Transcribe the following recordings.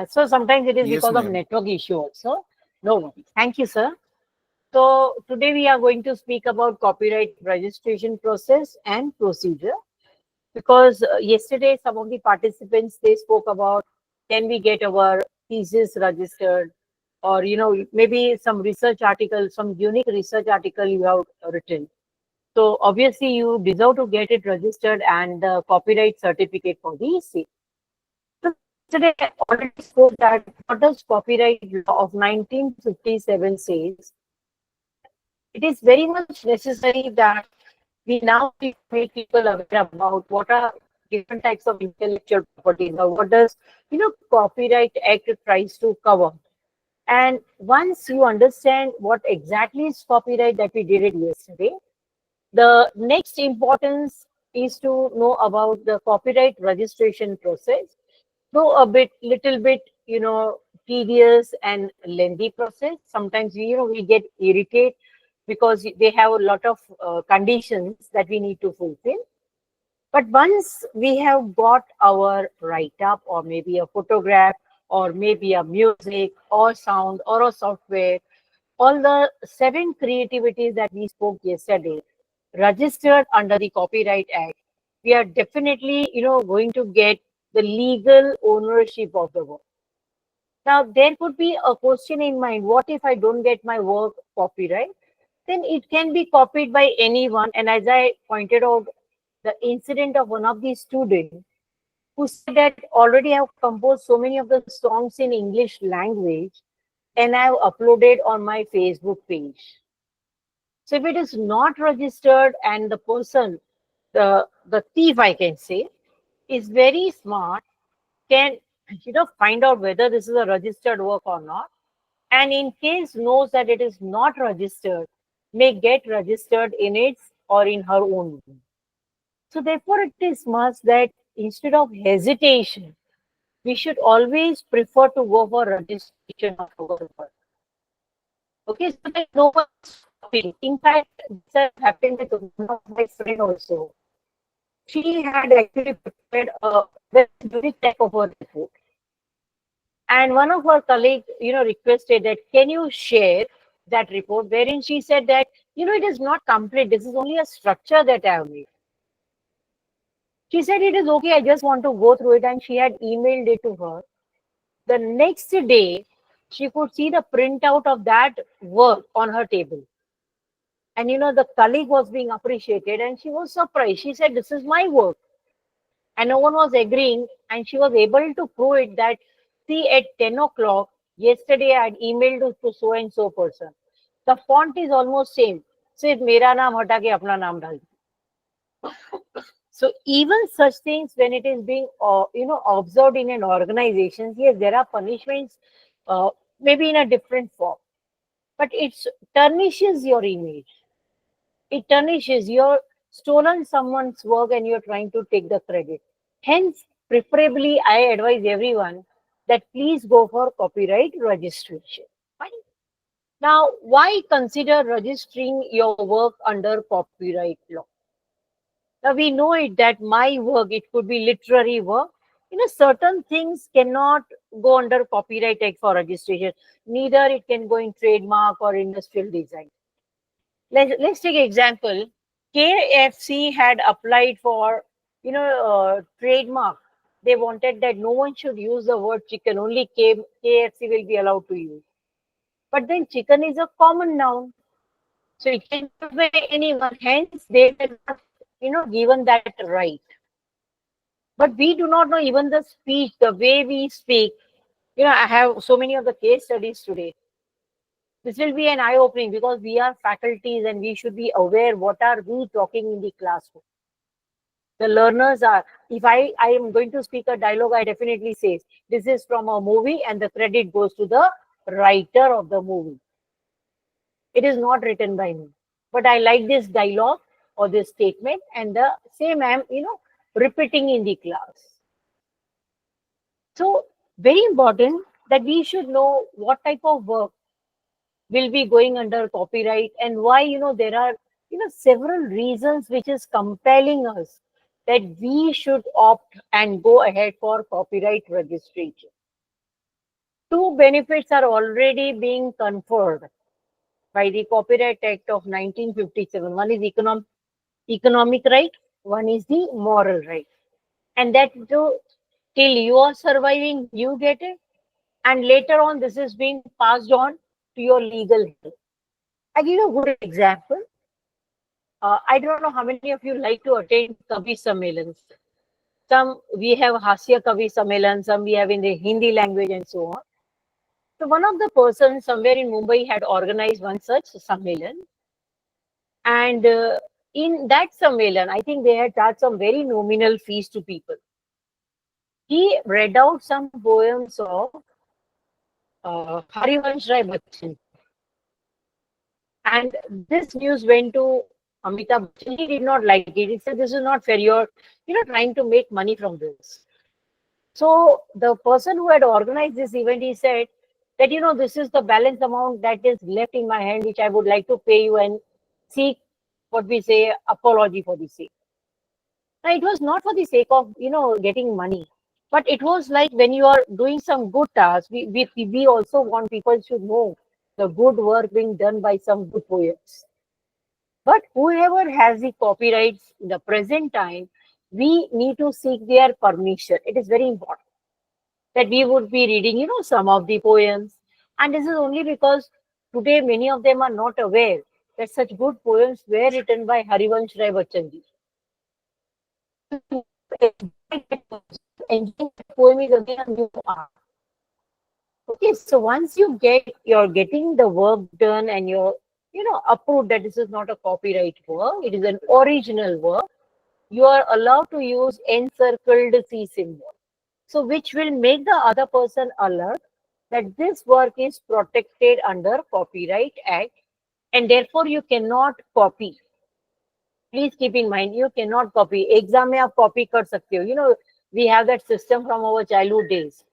So sometimes it is Yes, because of ma'am. network issue also. No worries. Thank you, sir. So today we are going to speak about copyright registration process and procedure, because yesterday some of the participants, they spoke about, can we get our thesis registered, or maybe some research article, some unique research article you have written. So obviously you deserve to get it registered and the copyright certificate for the same. So yesterday I already spoke that what does copyright law of 1957 says, that it is very much necessary that we now need to make people aware about what are different types of intellectual properties, or what does Copyright Act tries to cover. And once you understand what exactly is copyright, that we did it yesterday, the next importance is to know about the copyright registration process. Though a little bit, tedious and lengthy process. Sometimes we get irritated because they have a lot of conditions that we need to fulfill. But once we have got our write-up, or maybe a photograph, or maybe a music, or sound, or a software, all the 7 creativities that we spoke yesterday, registered under the Copyright Act, we are definitely, going to get the legal ownership of the work. Now, there could be a question in mind, what if I don't get my work copyright? Then it can be copied by anyone. And as I pointed out, the incident of one of the students who said that already I have composed so many of the songs in English language and I have uploaded on my Facebook page. So if it is not registered, and the person, the thief, I can say, is very smart, can find out whether this is a registered work or not, and in case knows that it is not registered, may get registered in its or in her own name. So therefore it is must that instead of hesitation, we should always prefer to go for registration of our work. Okay, so that no one is copying. In fact, this has happened with one of my friend also. She had actually prepared a very unique type of a report. And one of her colleagues, requested that, can you share that report, wherein she said that, it is not complete. This is only a structure that I have made. She said, it is okay. I just want to go through it. And she had emailed it to her. The next day, she could see the printout of that work on her table. And, the colleague was being appreciated and she was surprised. She said, this is my work. And no one was agreeing. And she was able to prove it that, see, at 10 o'clock, yesterday I had emailed to so and so person. The font is almost same. सिर्फ मेरा नाम हटा के अपना नाम डाल दिया. So even such things, when it is being observed in an organization, yes, there are punishments, maybe in a different form, but it tarnishes your image. It tarnishes, you're stolen someone's work and you're trying to take the credit. Hence, preferably, I advise everyone that please go for copyright registration. Fine. Now, why consider registering your work under copyright law? Now, we know it that my work, it could be literary work. Certain things cannot go under Copyright Act for registration. Neither it can go in trademark or industrial design. Let's take an example. KFC had applied for, trademark. They wanted that no one should use the word chicken. Only KFC will be allowed to use. But then chicken is a common noun. So it can be by anyone. Hence, they were not, given that right. But we do not know even the speech, the way we speak. I have so many of the case studies today. This will be an eye-opening because we are faculties and we should be aware what are we talking in the classroom. The learners are, if I am going to speak a dialogue, I definitely say, this is from a movie and the credit goes to the writer of the movie. It is not written by me. But I like this dialogue or this statement, and the same I am, repeating in the class. So very important that we should know what type of work will be going under copyright, and why, there are, several reasons which is compelling us that we should opt and go ahead for copyright registration. Two benefits are already being conferred by the Copyright Act of 1957. One is economic right, one is the moral right. And that till you are surviving, you get it. And later on, this is being passed on to your legal head. I give you a good example. I don't know how many of you like to attend Kavi Sammelans. Some we have Hasya Kavi Sammelan, some we have in the Hindi language and so on. So one of the persons somewhere in Mumbai had organized one such Sammelan. And in that Sammelan, I think they had charged some very nominal fees to people. He read out some poems of Harivansh Rai Bachchan. And this news went to Amitabh Bachchan. He did not like it. He said, "This is not fair. You're trying to make money from this." So the person who had organized this event, he said that, this is the balance amount that is left in my hand, which I would like to pay you and seek what we say apology for the sake. Now, it was not for the sake of, getting money, but it was like when you are doing some good task, we also want people to know the good work being done by some good poets. But whoever has the copyrights in the present time, we need to seek their permission. It is very important that we would be reading, some of the poems. And this is only because today many of them are not aware that such good poems were written by Harivansh Rai Bachchan ji. Enjoying that poem is again a new art. Okay, so once you're getting the work done and you're, approved that this is not a copyright work, it is an original work, you are allowed to use encircled C symbol. So which will make the other person alert that this work is protected under Copyright Act and therefore you cannot copy. Please keep in mind, you cannot copy. Exam में आप copy कर सकते हो. We have that system from our childhood days.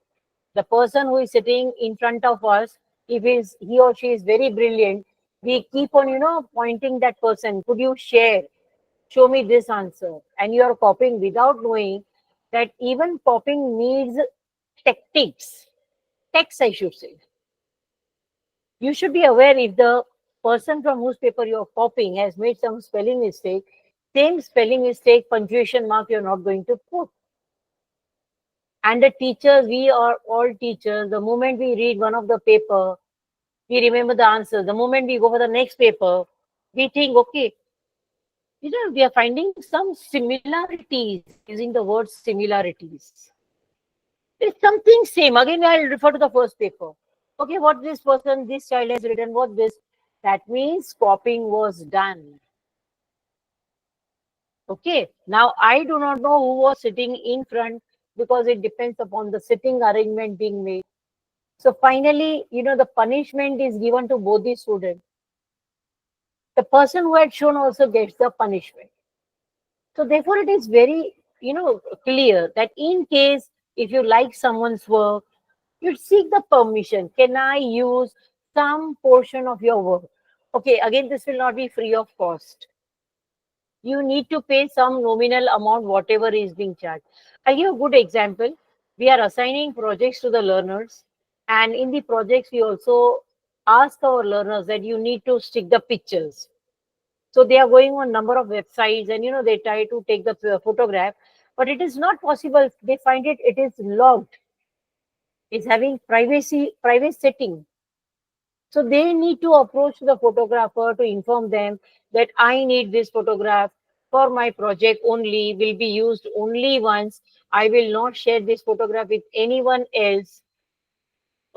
The person who is sitting in front of us, if he or she is very brilliant, we keep on, pointing that person. Could you share? Show me this answer. And you are copying without knowing that even copying needs tactics. Text, I should say. You should be aware if the person from whose paper you are copying has made some spelling mistake, same spelling mistake, punctuation mark you're not going to put. And the teachers, we are all teachers. The moment we read one of the paper, we remember the answer. The moment we go for the next paper, we think, okay, we are finding some similarities, using the word similarities. It's something same. Again, I'll refer to the first paper. Okay, what this child has written, what this, that means copying was done. Okay, now I do not know who was sitting in front because it depends upon the sitting arrangement being made. So finally, the punishment is given to both the students. The person who had shown also gets the punishment. So therefore, it is very, clear that in case if you like someone's work, you seek the permission. Can I use some portion of your work? Okay, again, this will not be free of cost. You need to pay some nominal amount, whatever is being charged. I'll give a good example. We are assigning projects to the learners, and in the projects, we also ask our learners that you need to stick the pictures. So they are going on number of websites and they try to take the photograph, but it is not possible. They find it is logged. It's having private setting. So they need to approach the photographer to inform them that I need this photograph for my project only, will be used only once. I will not share this photograph with anyone else.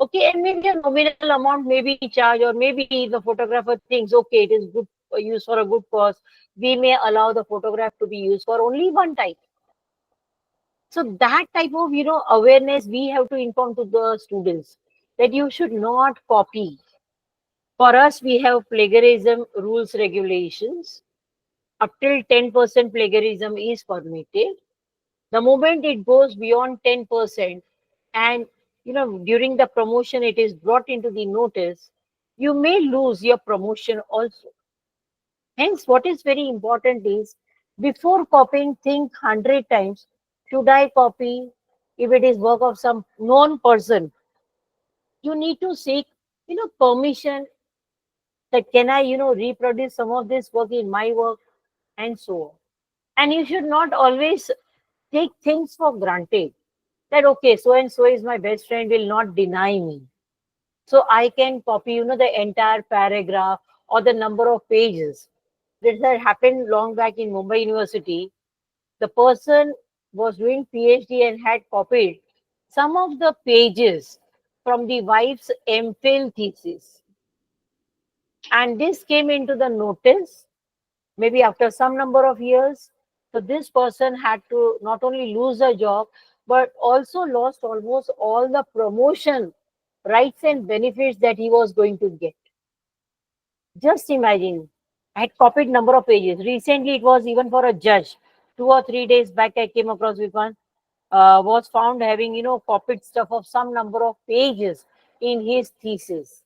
Okay, and maybe a nominal amount may be charged, or maybe the photographer thinks, okay, it is good use for a good cause. We may allow the photograph to be used for only one time. So that type of, awareness we have to inform to the students that you should not copy. For us, we have plagiarism rules regulations. Up till 10% plagiarism is permitted. The moment it goes beyond 10%, and during the promotion it is brought into the notice, you may lose your promotion also. Hence, what is very important is, before copying, think 100 times. Should I copy if it is work of some known person? You need to seek, permission that can I, reproduce some of this work in my work and so on. And you should not always take things for granted that, okay, so and so is my best friend, will not deny me. So I can copy, the entire paragraph or the number of pages. This had happened long back in Mumbai University. The person was doing PhD and had copied some of the pages from the wife's MPhil thesis. And this came into the notice maybe after some number of years. So this person had to not only lose a job, but also lost almost all the promotion rights and benefits that he was going to get. Just imagine, I had copied number of pages. Recently, it was even for a judge. 2 or 3 days back, I came across with one, was found having, copied stuff of some number of pages in his thesis.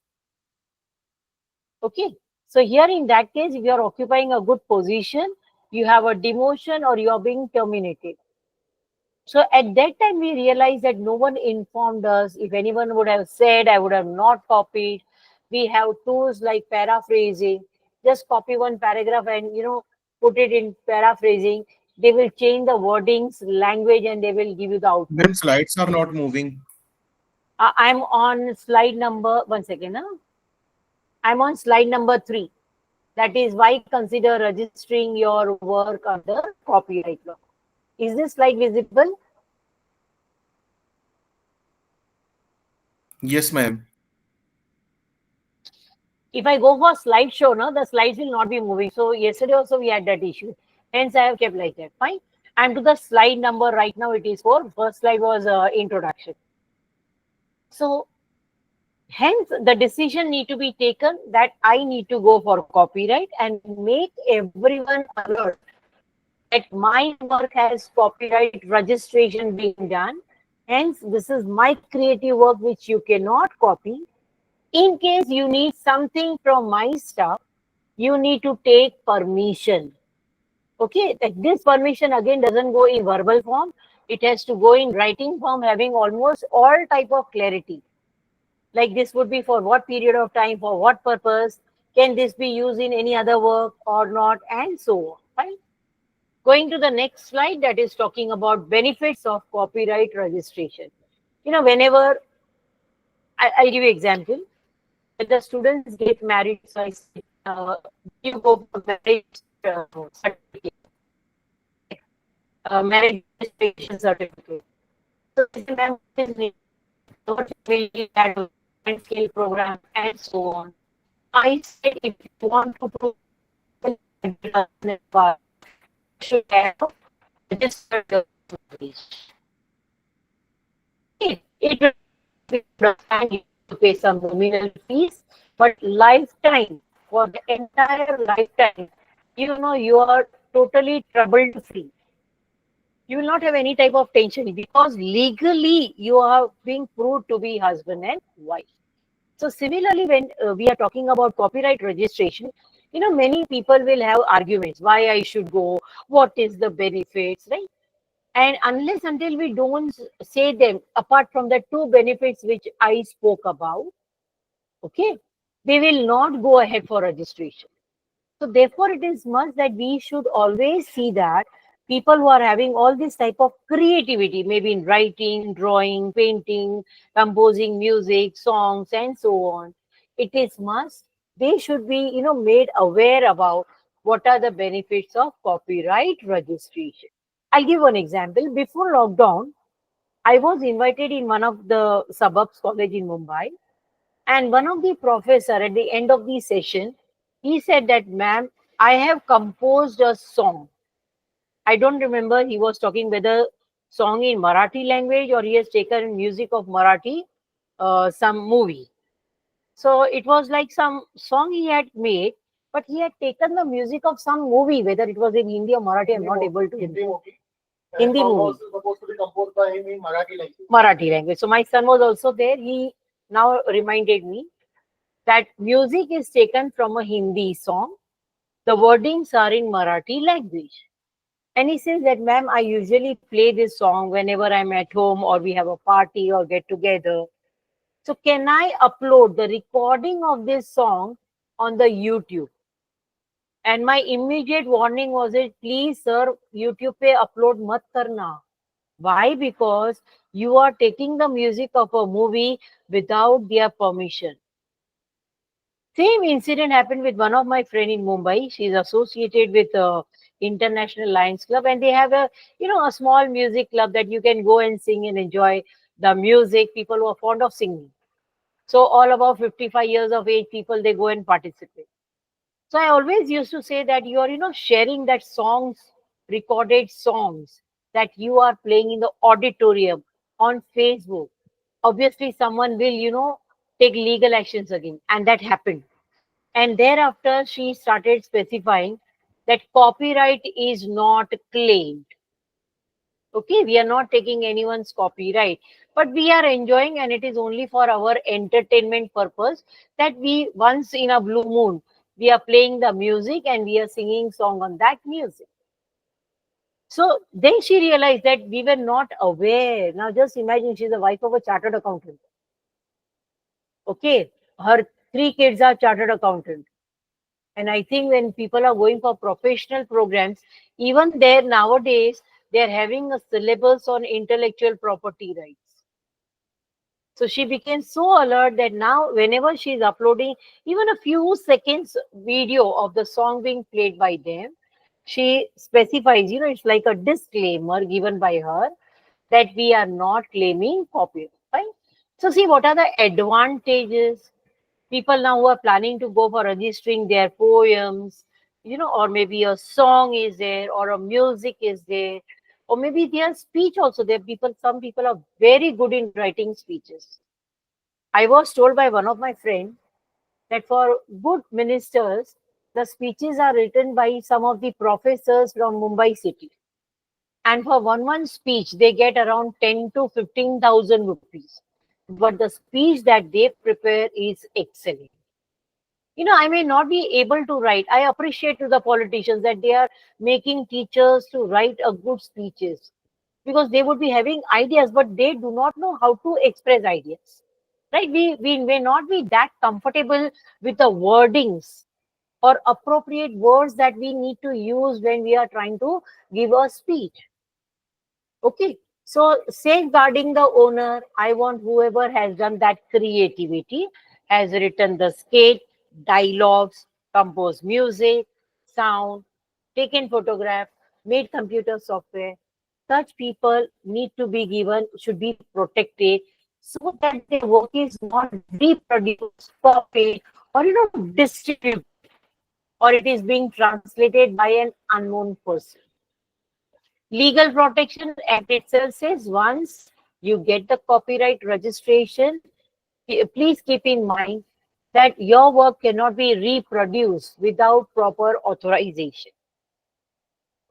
Okay. So here in that case, if you are occupying a good position, you have a demotion or you are being terminated. So at that time, we realized that no one informed us. If anyone would have said, I would have not copied. We have tools like paraphrasing. Just copy one paragraph and, put it in paraphrasing. They will change the wordings, language, and they will give you the output. Then slides are not moving. I'm on slide number, one second. I'm on slide number 3. That is why consider registering your work under copyright law. Is this slide visible? Yes, ma'am. If I go for slideshow, no, the slides will not be moving. So yesterday also we had that issue. Hence I have kept like that. Fine. And to the slide number right now it is 4. First slide was introduction. So hence the decision need to be taken that I need to go for copyright and make everyone alert that my work has copyright registration being done. Hence, this is my creative work which you cannot copy. In case you need something from my stuff, you need to take permission. Okay, like this permission again doesn't go in verbal form. It has to go in writing form, having almost all type of clarity. Like this would be for what period of time, for what purpose, can this be used in any other work or not, and so on. Right? Going to the next slide, that is talking about benefits of copyright registration. Whenever I'll give you example. When the students get married, so I say, you go for marriage certificate, marriage registration certificate. So I say, ma'am, what is needed? What will be that scale program and so on. I said, if you want to prove should have registered the marriage. It will understand you to pay some nominal fees, but lifetime, for the entire lifetime, you are totally trouble free. You will not have any type of tension because legally you are being proved to be husband and wife. So similarly, when we are talking about copyright registration, many people will have arguments why I should go, what is the benefits, right? And unless until we don't say them, apart from the 2 benefits which I spoke about, okay, they will not go ahead for registration. So therefore, it is must that we should always see that people who are having all this type of creativity, maybe in writing, drawing, painting, composing music, songs, and so on, it is must they should be, made aware about what are the benefits of copyright registration. I'll give one example. Before lockdown, I was invited in one of the suburbs college in Mumbai, and one of the professor at the end of the session, he said that, ma'am, I have composed a song. I don't remember he was talking whether song in Marathi language or he has taken music of Marathi, some movie. So it was like some song he had made, but he had taken the music of some movie, whether it was in Hindi or Marathi, I'm not able to. Hindi movie. Supposed to be composed by him in Marathi language. Marathi language. So my son was also there. He now reminded me that music is taken from a Hindi song. The wordings are in Marathi language. And he says that, ma'am, I usually play this song whenever I'm at home or we have a party or get together. So can I upload the recording of this song on the YouTube? And my immediate warning was it, please sir, YouTube pe upload mat karna. Why? Because you are taking the music of a movie without their permission. Same incident happened with one of my friend in Mumbai. She's associated with International Lions Club, and they have a small music club that you can go and sing and enjoy the music. People who are fond of singing. So all about 55 years of age people, they go and participate. So I always used to say that you are, sharing that songs, recorded songs that you are playing in the auditorium on Facebook. Obviously, someone will, take legal actions again. And that happened. And thereafter, she started specifying that copyright is not claimed. Okay, we are not taking anyone's copyright, but we are enjoying, and it is only for our entertainment purpose that we once in a blue moon we are playing the music and we are singing song on that music. So then she realized that we were not aware. Now just imagine she's the wife of a chartered accountant. Okay, her three kids are chartered accountant. And I think when people are going for professional programs, even there nowadays, they're having a syllabus on intellectual property rights. So she became so alert that now whenever she's uploading even a few seconds video of the song being played by them, she specifies, it's like a disclaimer given by her that we are not claiming copyright. Right? So see what are the advantages. People now who are planning to go for registering their poems, or maybe a song is there, or a music is there, or maybe their speech also. There people, some people are very good in writing speeches. I was told by one of my friends that for good ministers, the speeches are written by some of the professors from Mumbai city. And for one speech, they get around 10 to 15,000 rupees. But the speech that they prepare is excellent. I may not be able to write. I appreciate to the politicians that they are making teachers to write a good speeches because they would be having ideas, but they do not know how to express ideas. Right? We may not be that comfortable with the wordings or appropriate words that we need to use when we are trying to give a speech. Okay. So safeguarding the owner, I want whoever has done that creativity, has written the sketch, dialogues, composed music, sound, taken photograph, made computer software. Such people need to be given, should be protected so that their work is not reproduced, copied, or distributed, or it is being translated by an unknown person. Legal Protection Act itself says once you get the copyright registration, please keep in mind that your work cannot be reproduced without proper authorization.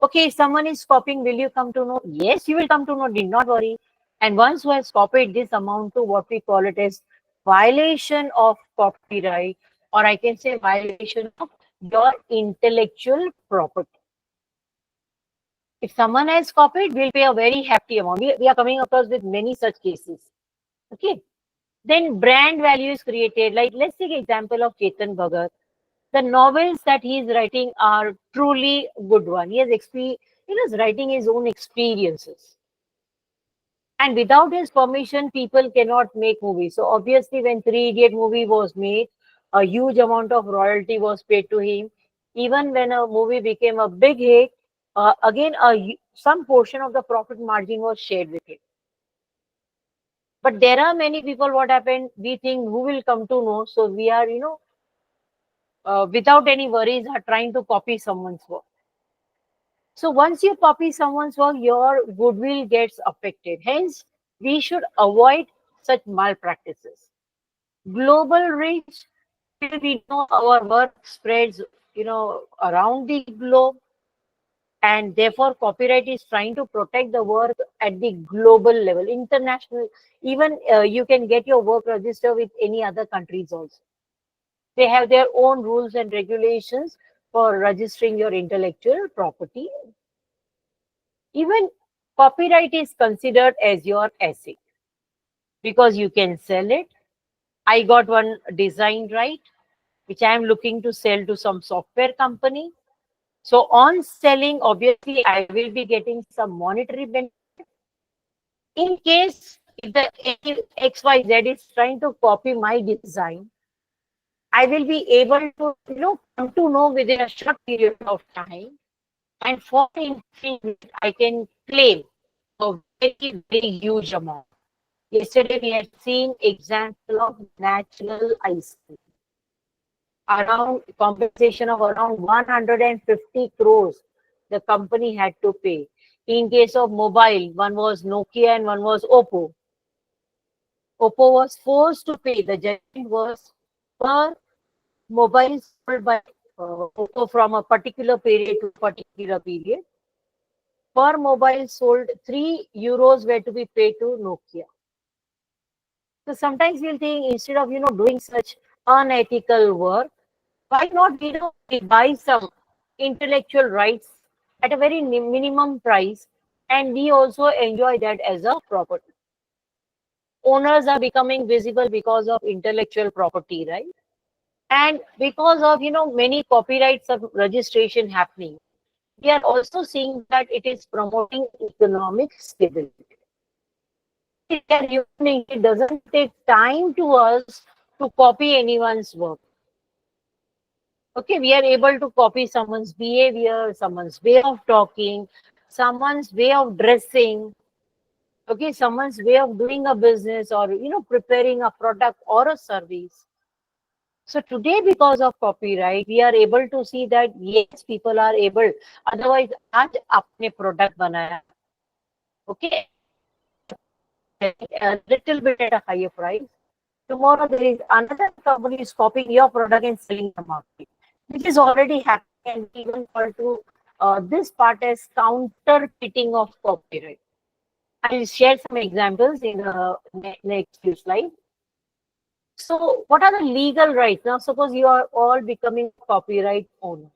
Okay, if someone is copying, will you come to know? Yes, you will come to know, did not worry. And once who has copied this amount to what we call it as violation of copyright, or I can say violation of your intellectual property. If someone has copied, we'll pay a very hefty amount. We are coming across with many such cases. Okay. Then brand value is created. Like let's take example of Chetan Bhagat. The novels that he is writing are truly good one. He is writing his own experiences. And without his permission, people cannot make movies. So obviously, when Three Idiot movie was made, a huge amount of royalty was paid to him. Even when a movie became a big hit, again, some portion of the profit margin was shared with him. But there are many people, what happened, we think who will come to know. So we are, without any worries, are trying to copy someone's work. So once you copy someone's work, your goodwill gets affected. Hence, we should avoid such malpractices. Global reach, till we know our work spreads, around the globe, and therefore copyright is trying to protect the work at the global level, international. Even you can get your work registered with any other countries also. They have their own rules and regulations for registering your intellectual property. Even copyright is considered as your asset because you can sell it, I got one design right, which I am looking to sell to some software company. So on selling, obviously, I will be getting some monetary benefit. In case if the any XYZ is trying to copy my design, I will be able to, come to know within a short period of time. And for infringement, I can claim a very, very huge amount. Yesterday, we had seen example of natural ice cream. Around compensation of around 150 crores the company had to pay. In case of mobile, one was Nokia and one was Oppo. Oppo was forced to pay. The judgment was per mobile sold by Oppo from a particular period to a particular period. Per mobile sold, 3 euros were to be paid to Nokia. So sometimes we'll think instead of doing such unethical work, why not we buy some intellectual rights at a very minimum price, and we also enjoy that as a property. Owners are becoming visible because of intellectual property, right? And because of many copyrights of registration happening, we are also seeing that it is promoting economic stability. We are human, it doesn't take time to us to copy anyone's work. Okay, we are able to copy someone's behavior, someone's way of talking, someone's way of dressing, okay, someone's way of doing a business, or preparing a product or a service. So today, because of copyright, we are able to see that yes, people are able. Otherwise, आज आपने product बनाया, okay, a little bit at a higher price. Tomorrow there is another company is copying your product and selling the market, which is already happening, and even call to this part as counterfeiting of copyright. I will share some examples in the next few slides. So what are the legal rights? Now suppose you are all becoming copyright owner.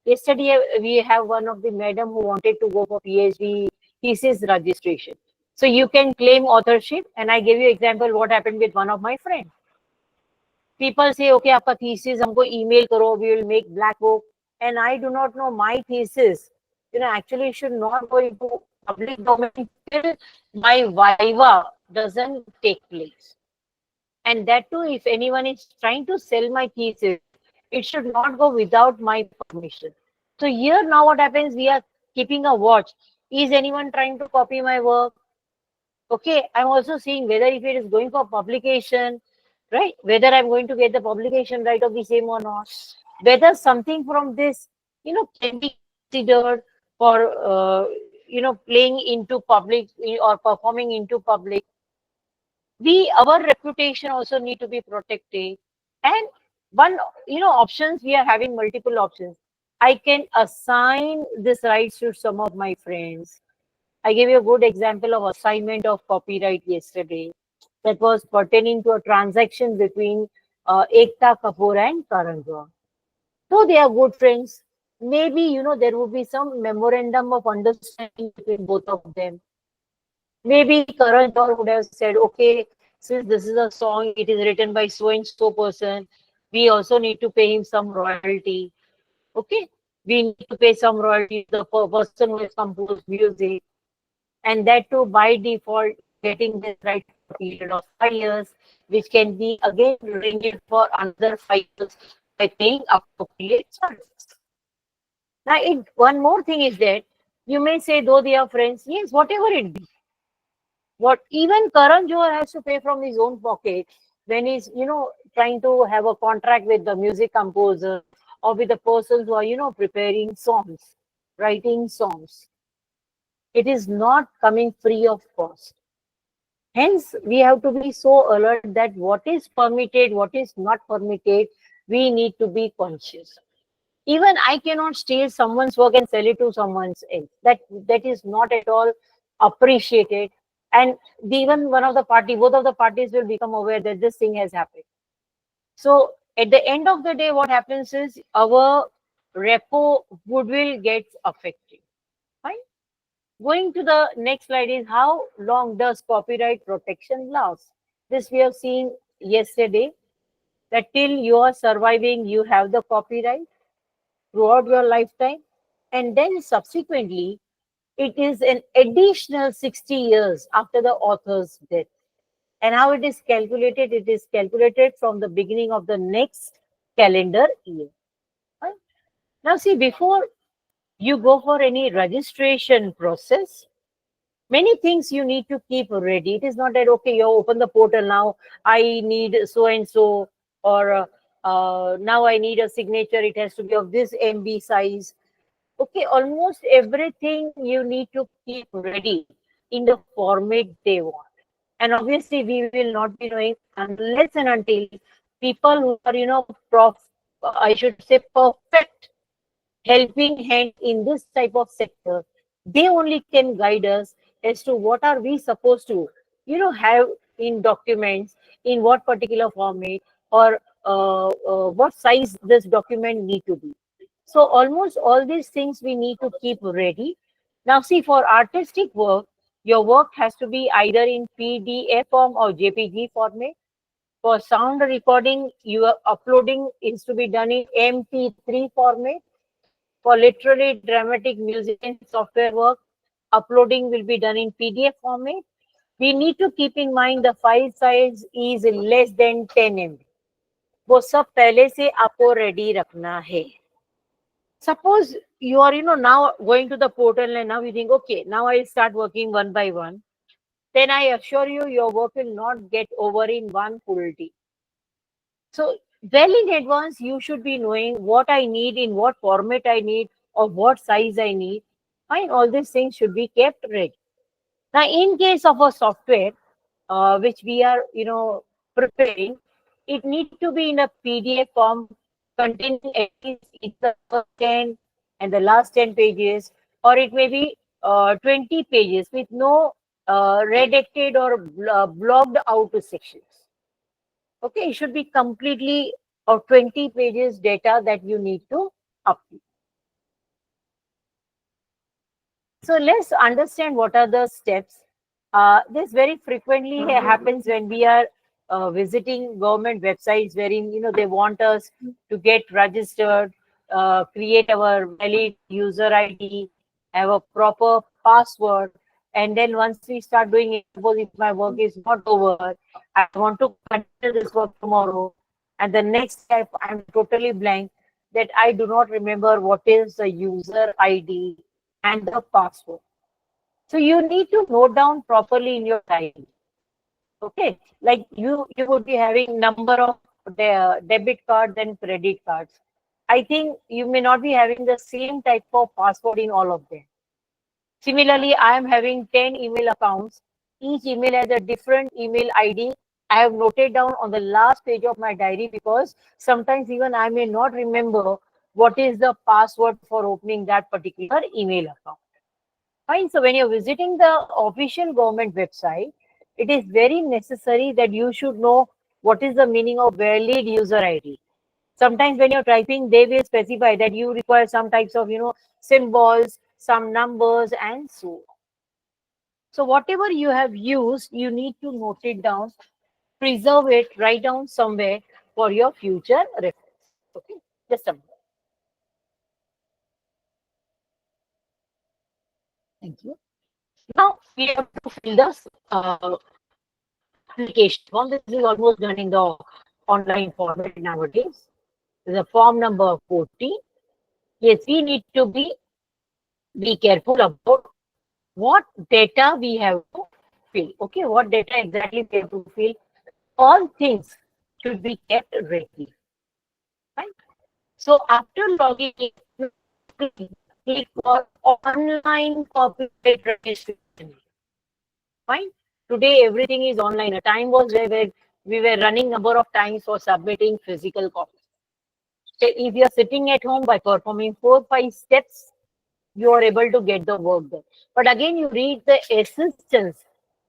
Yesterday we have one of the madam who wanted to go for PhD thesis registration. So you can claim authorship, and I gave you example what happened with one of my friends. People say, okay, आपका thesis हमको email करो, we will make black book, and I do not know my thesis. Actually should not go into public domain till my viva doesn't take place. And that too, if anyone is trying to sell my thesis, it should not go without my permission. So here now what happens, we are keeping a watch. Is anyone trying to copy my work? Okay, I'm also seeing whether if it is going for publication, right? Whether I'm going to get the publication right of the same or not. Whether something from this, can be considered for, playing into public or performing into public. Our reputation also need to be protected. And one, options, we are having multiple options. I can assign this rights to some of my friends. I gave you a good example of assignment of copyright yesterday that was pertaining to a transaction between Ekta Kapoor and Karan Johar. So they are good friends. Maybe, there would be some memorandum of understanding between both of them. Maybe Karan Johar would have said, okay, since this is a song, it is written by so and so person, we also need to pay him some royalty. Okay, we need to pay some royalty to the person who has composed music. And that too, by default, getting this right for a period of 5 years, which can be again renewed for another 5 years by paying appropriate charges. Now, one more thing is that you may say, though they are friends, yes, whatever it be. What even Karan Johar has to pay from his own pocket when he's, trying to have a contract with the music composer or with the persons who are, preparing songs, writing songs. It is not coming free of cost. Hence, we have to be so alert that what is permitted, what is not permitted, we need to be conscious. Even I cannot steal someone's work and sell it to someone else. That is not at all appreciated. And even both of the parties will become aware that this thing has happened. So at the end of the day, what happens is our repo goodwill gets affected. Fine. Going to the next slide is how long does copyright protection last? This we have seen yesterday that till you are surviving, you have the copyright throughout your lifetime, and then subsequently, it is an additional 60 years after the author's death. And how it is calculated? It is calculated from the beginning of the next calendar year. Right? Now, see, before you go for any registration process, many things you need to keep ready. It is not that, okay, you open the portal now, I need so and so, or now I need a signature, it has to be of this MB size. Okay, almost everything you need to keep ready in the format they want. And obviously, we will not be knowing unless and until people who are, I should say, perfect helping hand in this type of sector, they only can guide us as to what are we supposed to, have in documents, in what particular format, or what size this document need to be. So almost all these things we need to keep ready. Now see, for artistic work, your work has to be either in PDF form or JPG format. For sound recording, your uploading is to be done in MP3 format. For literally dramatic music and software work, uploading will be done in PDF format. We need to keep in mind the file size is less than 10 MB. वो सब पहले से आपको ready रखना है. Suppose you are, now going to the portal and now you think, okay, now I'll start working one by one. Then I assure you, your work will not get over in one full day. So well in advance, you should be knowing what I need, in what format I need, or what size I need. Fine, all these things should be kept ready. Now, in case of a software, which we are, preparing, it needs to be in a PDF form containing at least either the first 10 and the last 10 pages, or it may be 20 pages with no redacted or blocked out sections. Okay, it should be completely of 20 pages data that you need to upload. So let's understand what are the steps. This very frequently happens when we are visiting government websites wherein, they want us to get registered, create our valid user ID, have a proper password. And then once we start doing it, suppose if my work is not over, I want to continue this work tomorrow. And the next step, I'm totally blank that I do not remember what is the user ID and the password. So you need to note down properly in your diary. Okay, like you would be having number of debit cards and credit cards. I think you may not be having the same type of password in all of them. Similarly, I am having 10 email accounts. Each email has a different email ID. I have noted down on the last page of my diary because sometimes even I may not remember what is the password for opening that particular email account. Fine. So when you're visiting the official government website, it is very necessary that you should know what is the meaning of valid user ID. Sometimes when you're typing, they will specify that you require some types of, symbols, some numbers, and so on. So whatever you have used, you need to note it down, preserve it, write down somewhere for your future reference. Okay, just a minute. Thank you. Now we have to fill this application form. This is almost done in the online format nowadays. The form number 14. Yes, we need to be careful about what data we have to fill. Okay, what data exactly we have to fill. All things should be kept ready. Right? So after logging in, click for online copyright registration. Fine. Today everything is online. A time was where we were running number of times for submitting physical copies. So if you are sitting at home by performing 4-5 steps, you are able to get the work done. But again, you need the assistance,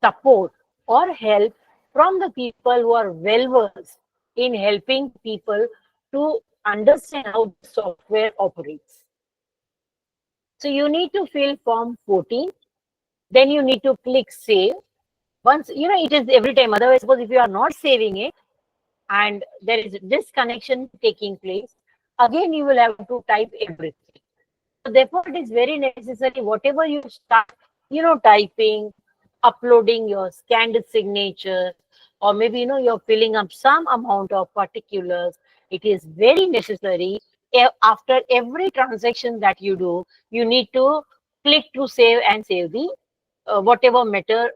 support, or help from the people who are well versed in helping people to understand how the software operates. So you need to fill form 14. Then you need to click save. Once, it is every time. Otherwise, suppose if you are not saving it, and there is disconnection taking place, again you will have to type everything. So therefore, it is very necessary whatever you start, typing, uploading your scanned signature, or maybe you're filling up some amount of particulars. It is very necessary. After every transaction that you do, you need to click to save and save the whatever matter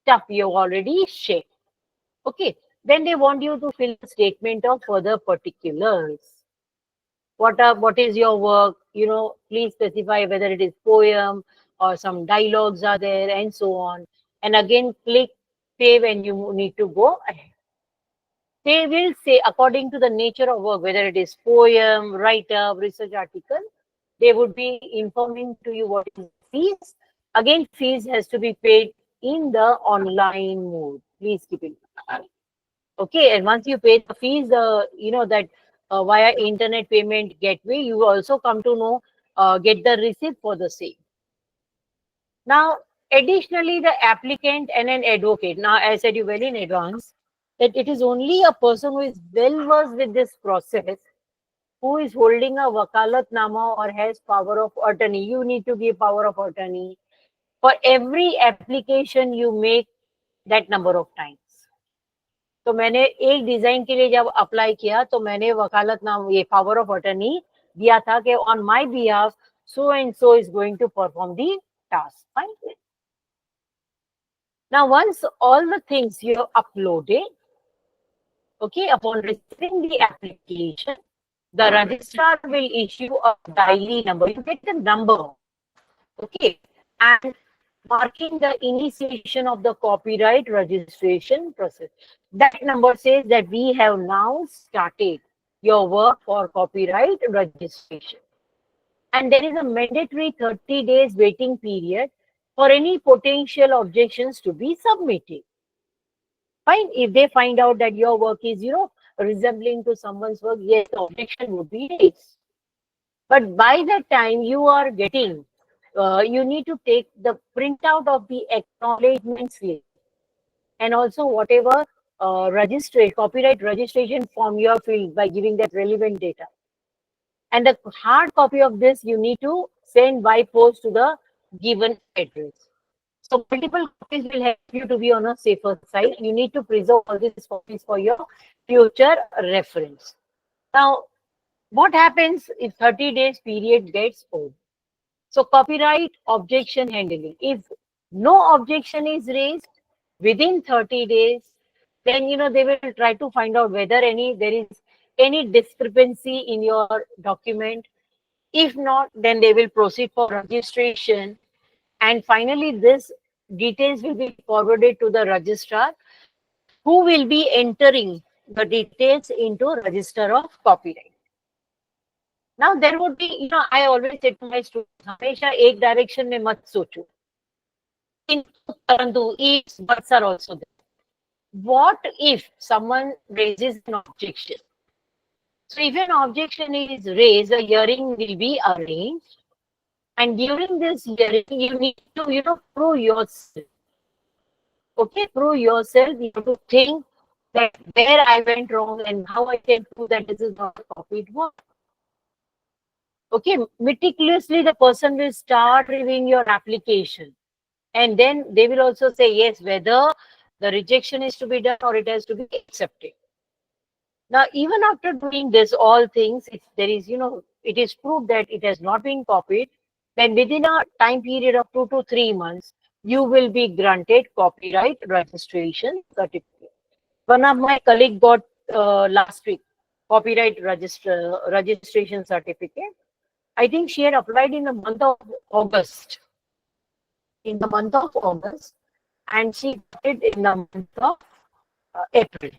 stuff you already shared. Okay. Then they want you to fill a statement of further particulars. What is your work? Please specify whether it is poem or some dialogues are there and so on. And again, click save and you need to go ahead. They will say according to the nature of work, whether it is poem, write-up, research article, they would be informing to you what is fees. Again, fees has to be paid in the online mode. Please keep it. Okay, and once you pay the fees, that via internet payment gateway, you also come to know, get the receipt for the same. Now, additionally, the applicant and an advocate. Now, I said you well in advance that it is only a person who is well versed with this process, who is holding a wakalatnama or has power of attorney. You need to give power of attorney for every application you make that number of times. तो मैंने एक design के लिए जब apply किया तो मैंने वकालत नाम ये पावर ऑफ अटर्नी दिया था कि on my behalf so and so is going to perform the task. Fine. Now, once all the things you have uploaded, okay, upon receiving the application, the registrar will issue a daily number. You get the number, okay, and marking the initiation of the copyright registration process. That number says that we have now started your work for copyright registration. And there is a mandatory 30 days waiting period for any potential objections to be submitted. Fine, if they find out that your work is, resembling to someone's work, yes, the objection would be raised. But by the time you are getting, you need to take the printout of the acknowledgement slip and also whatever copyright registration form you are filled by giving that relevant data. And the hard copy of this you need to send by post to the given address. So multiple copies will help you to be on a safer side. You need to preserve all these copies for your future reference. Now, what happens if 30 days period gets over? So copyright objection handling. If no objection is raised within 30 days, then they will try to find out whether there is any discrepancy in your document. If not, then they will proceed for registration. And finally, this details will be forwarded to the registrar, who will be entering the details into register of copyright. Now there would be, I always say to my students, हमेशा एक direction में मत सोचो. Ifs, buts are also there. What if someone raises an objection? So if an objection is raised, a hearing will be arranged. And during this hearing, you need to, prove yourself. Okay, prove yourself. You have to think that where I went wrong and how I can prove that this is not a copied work. Okay, meticulously the person will start reviewing your application. And then they will also say, yes, whether the rejection is to be done or it has to be accepted. Now, even after doing this, all things, if there is, it is proved that it has not been copied, then within a time period of 2 to 3 months, you will be granted copyright registration certificate. One of my colleagues got last week copyright registration certificate. I think she had applied in the month of August. In the month of August, and she got it in the month of April.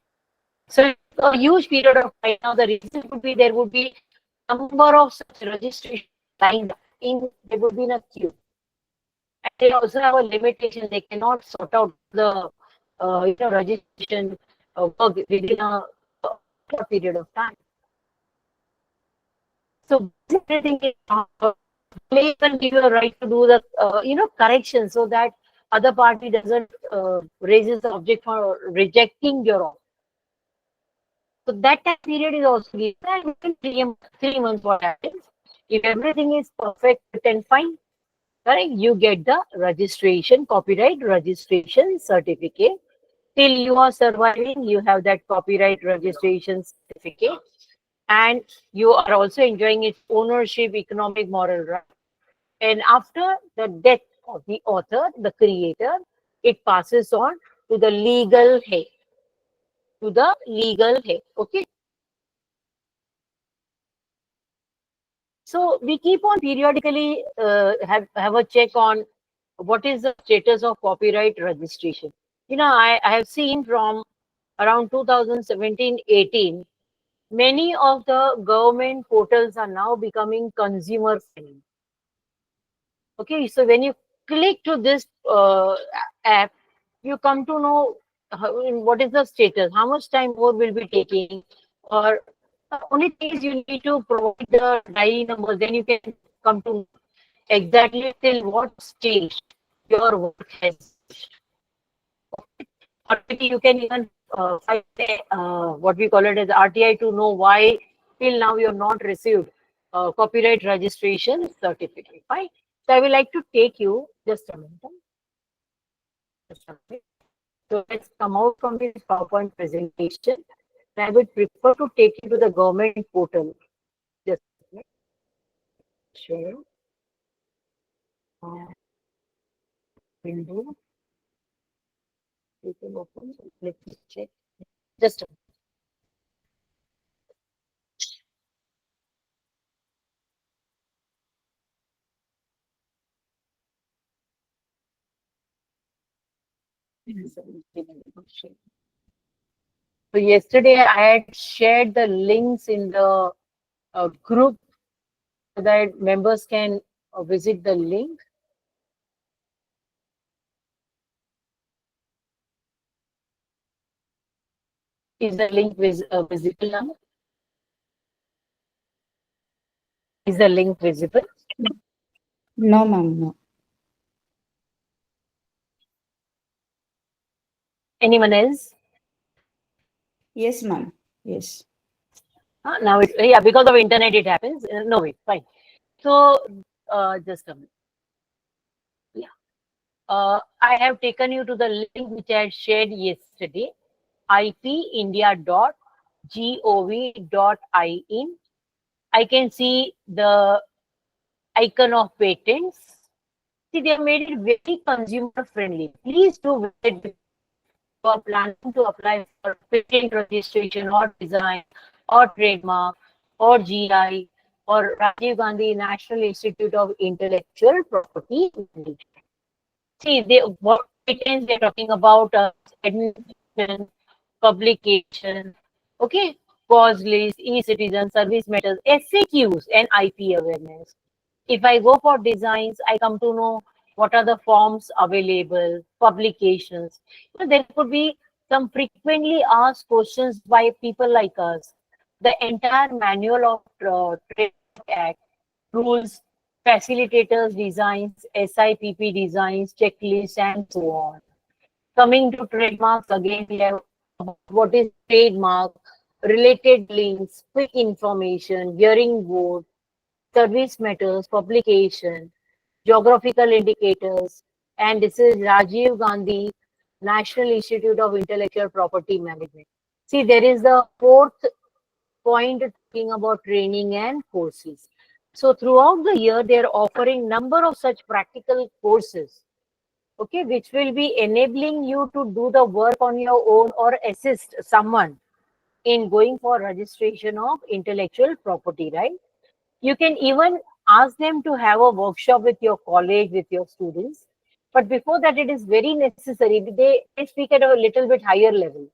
So a huge period of time. Now the reason would be there would be number of such registrations lined up. There would be in a queue. And they also have a limitation. They cannot sort out the registration work within a short period of time. So everything is may even give you a right to do the correction so that other party doesn't raises the object for rejecting your offer. So that time period is also given, and within 3 months, what happens? If everything is perfect and fine, correct, you get the registration, copyright registration certificate. Till you are surviving, you have that copyright registration certificate, and you are also enjoying its ownership, economic, moral right. And after the death of the author, the creator, it passes on to the legal head. To the legal head. Okay. So we keep on periodically have a check on what is the status of copyright registration. I have seen from around 2017-18, many of the government portals are now becoming consumer friendly. Okay, so when you click to this app, you come to know what is the status, how much time more will be taking, or the only thing is you need to provide the diary numbers, then you can come to know exactly till what stage your work has reached. Or maybe you can even find what we call it as RTI to know why till now you have not received copyright registration certificate. Fine. So I would like to take you just a minute. Just a minute. So let's come out from this PowerPoint presentation. I would prefer to take you to the government portal. Just a minute. Show you. Window. You can open. Let me check. Just a minute. So yesterday I had shared the links in the group so that members can visit the link. Is the link visible now? Is the link visible? No, ma'am, no. Anyone else? Yes, ma'am. Yes. Now it's, yeah, because of internet it happens. No, wait, fine. So just a minute. Yeah. I have taken you to the link which I had shared yesterday, ipindia.gov.in. I can see the icon of patents. See, they have made it very consumer friendly. Please do visit if you are planning to apply for patent registration or design or trademark or GI or Rajiv Gandhi National Institute of Intellectual Property. See, what patents they're talking about administration, publication, okay, cause list, e-citizen, service matters, FAQs, and IP awareness. If I go for designs, I come to know what are the forms available, publications. There could be some frequently asked questions by people like us. The entire manual of Trademark Act, rules, facilitators designs, SIPP designs, checklists, and so on. Coming to trademarks, again, we have what is trademark, related links, quick information, hearing board, service matters, publication, geographical indicators, and this is Rajiv Gandhi National Institute of Intellectual Property Management. See, there is the fourth point talking about training and courses. So throughout the year, they are offering number of such practical courses, okay, which will be enabling you to do the work on your own or assist someone in going for registration of intellectual property, right? You can even ask them to have a workshop with your college, with your students. But before that, it is very necessary. They speak at a little bit higher level.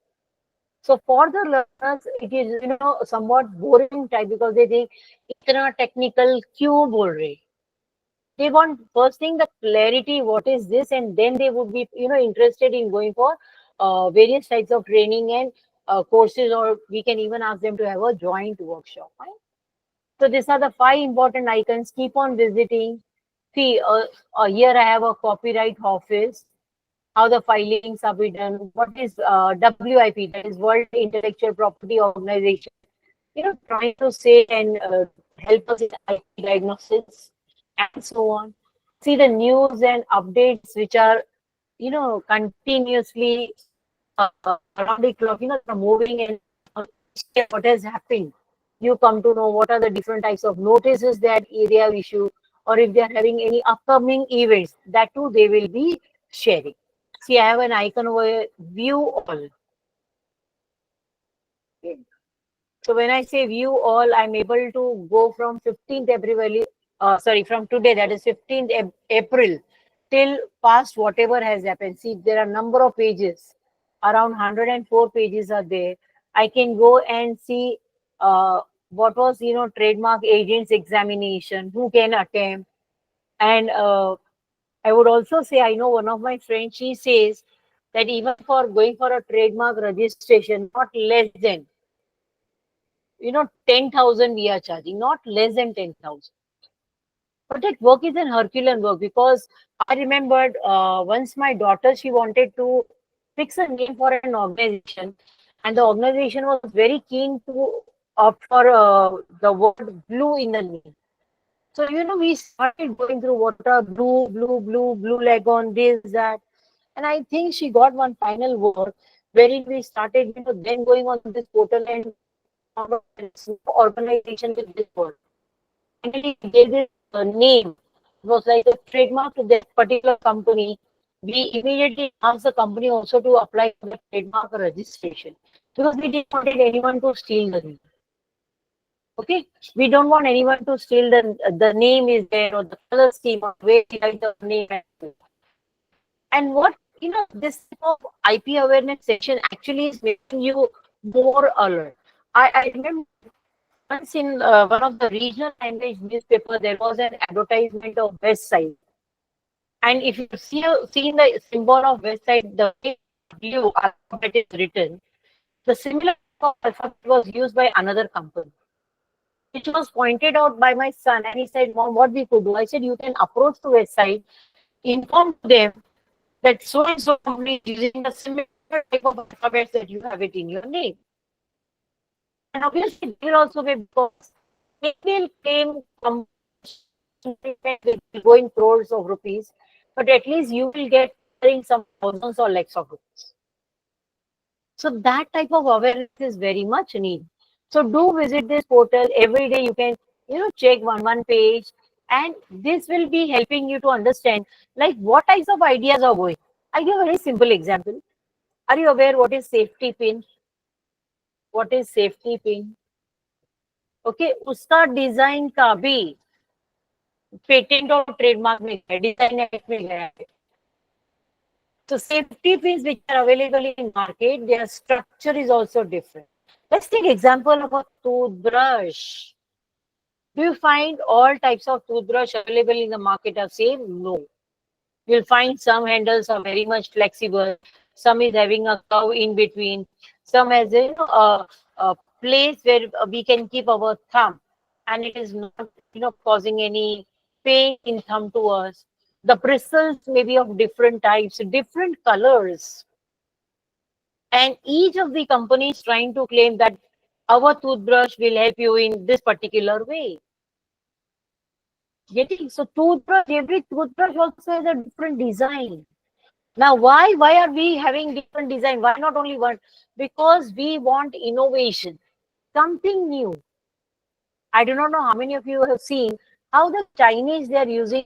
So for the learners, it is somewhat boring type because they think itna technical क्यों बोल रहे. They want first thing the clarity, what is this, and then they would be interested in going for various types of training and courses, or we can even ask them to have a joint workshop. Right? So these are the 5 important icons. Keep on visiting. See, here I have a copyright office. how the filings are be done, what is WIP, that is World Intellectual Property Organization, trying to say and help us in IP diagnosis and so on. See the news and updates which are, continuously around the clock, they're moving and what has happened. You come to know what are the different types of notices that area issue, or if they are having any upcoming events, that too they will be sharing. See, I have an icon over here, view all. Okay. So when I say view all, I'm able to go from 15th April, from today, that is 15th April, till past whatever has happened. See, there are number of pages, around 104 pages are there. I can go and see what was, trademark agents examination, who can attempt. And I would also say, I know one of my friends, she says that even for going for a trademark registration, not less than 10,000 we are charging, not less than 10,000. But that work is an Herculean work, because I remembered once my daughter, she wanted to fix a name for an organization, and the organization was very keen to opt for the word blue in the name. So, we started going through what are blue lagoon, this, that. And I think she got one final work wherein we started, then going on this portal and organization with this word. Finally, we gave it a name. It was like a trademark to that particular company. We immediately asked the company also to apply for the trademark registration, because we didn't want anyone to steal the name. Okay, we don't want anyone to steal the name is there, or the color scheme, or where we write the name. And what this type of IP awareness session actually is making you more alert. I remember once in one of the regional language newspaper, there was an advertisement of West Side. And if you seen the symbol of West Side, the way blue alphabet is written, the similar alphabet was used by another company, which was pointed out by my son. And he said, Mom, what we could do? I said, you can approach to West Side, inform them that so and so company is using the similar type of alphabets that you have it in your name. And obviously, they will also be, because they will claim will go in crores of rupees, but at least you will get some thousands or lakhs of rupees. So that type of awareness is very much needed. So do visit this portal every day. You can check one page, and this will be helping you to understand like what types of ideas are going. I give a very simple example. Are you aware what is safety pin? What is safety pin? Okay, उसका design का भी patent और trademark में है, design act में है. So safety pins which are available in market, their structure is also different. Let's take example of a toothbrush. Do you find all types of toothbrush available in the market are same? No. You'll find some handles are very much flexible. Some is having a curve in between. Some has a place where we can keep our thumb, and it is not causing any pain in thumb to us. The bristles may be of different types, different colors, and each of the companies trying to claim that our toothbrush will help you in this particular way. Getting so toothbrush, every toothbrush also has a different design. Now, why are we having different design? Why not only one? Because we want innovation, something new. I do not know how many of you have seen how the Chinese, they are using,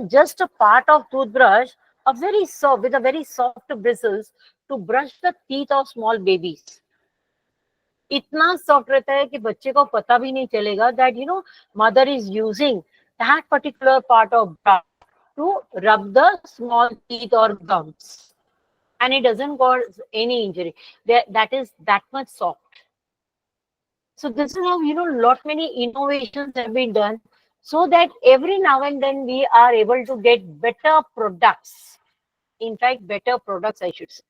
just a part of toothbrush, a very soft, with a very soft bristles, to brush the teeth of small babies. इतना soft रहता है कि बच्चे को पता भी नहीं चलेगा that mother is using that particular part of brush to rub the small teeth or gums, and it doesn't cause any injury. That is that much soft. So this is how lot many innovations have been done, so that every now and then we are able to get better products. In fact, better products, I should say.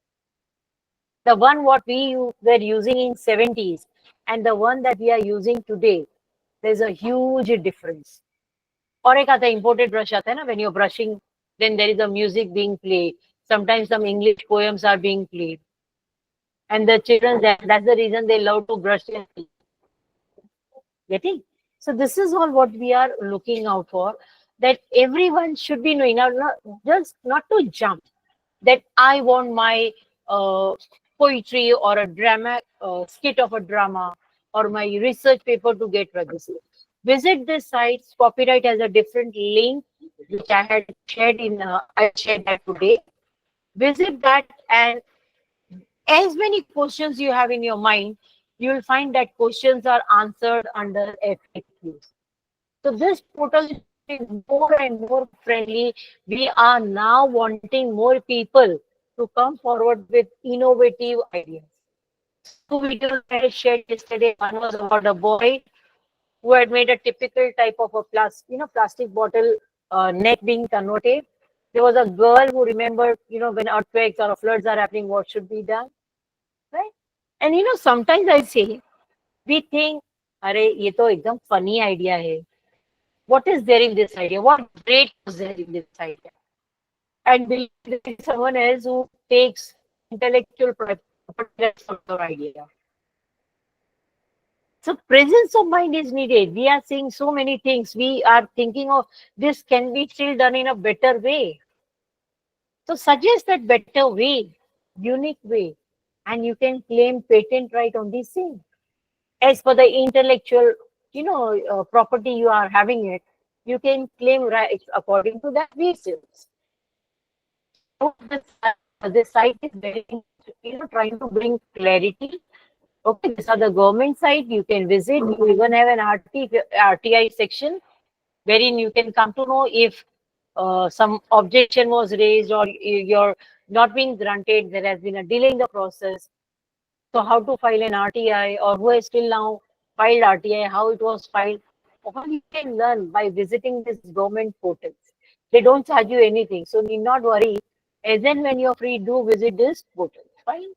The one what we were using in 70s and the one that we are using today, there's a huge difference. और एक आता imported brush आता है ना, when you're brushing, then there is a music being played. Sometimes some English poems are being played. And the children, that's the reason they love to brush their teeth. Getting? So this is all what we are looking out for, that everyone should be knowing. Now, not to jump, that I want my poetry or a drama, skit of a drama, or my research paper to get registered. Visit this site. Copyright has a different link, which I had shared I shared that today. Visit that, and as many questions you have in your mind, you will find that questions are answered under FAQs. So this portal is more and more friendly. We are now wanting more people to come forward with innovative ideas. Two videos I shared yesterday. One was about a boy who had made a typical type of a plastic bottle neck being converted. There was a girl who remembered, when earthquakes or floods are happening, what should be done, right? And sometimes I say, we think, "Arey, ye to ekdam funny idea hai." What is there in this idea? What great is there in this idea? And believe there is someone else who takes intellectual property from your idea. So presence of mind is needed. We are seeing so many things. We are thinking of this can be still done in a better way. So suggest that better way, unique way, and you can claim patent right on this thing. As for the intellectual, property you are having it, you can claim rights according to that basis. So this site is very, trying to bring clarity. Okay, these are the government site. You can visit. You even have an RTI section wherein you can come to know if some objection was raised or you're not being granted. There has been a delay in the process. So how to file an RTI, or who has still now filed RTI, how it was filed. All you can learn by visiting these government portals. They don't charge you anything, so need not worry. As and when you're free, do visit this portal. Fine.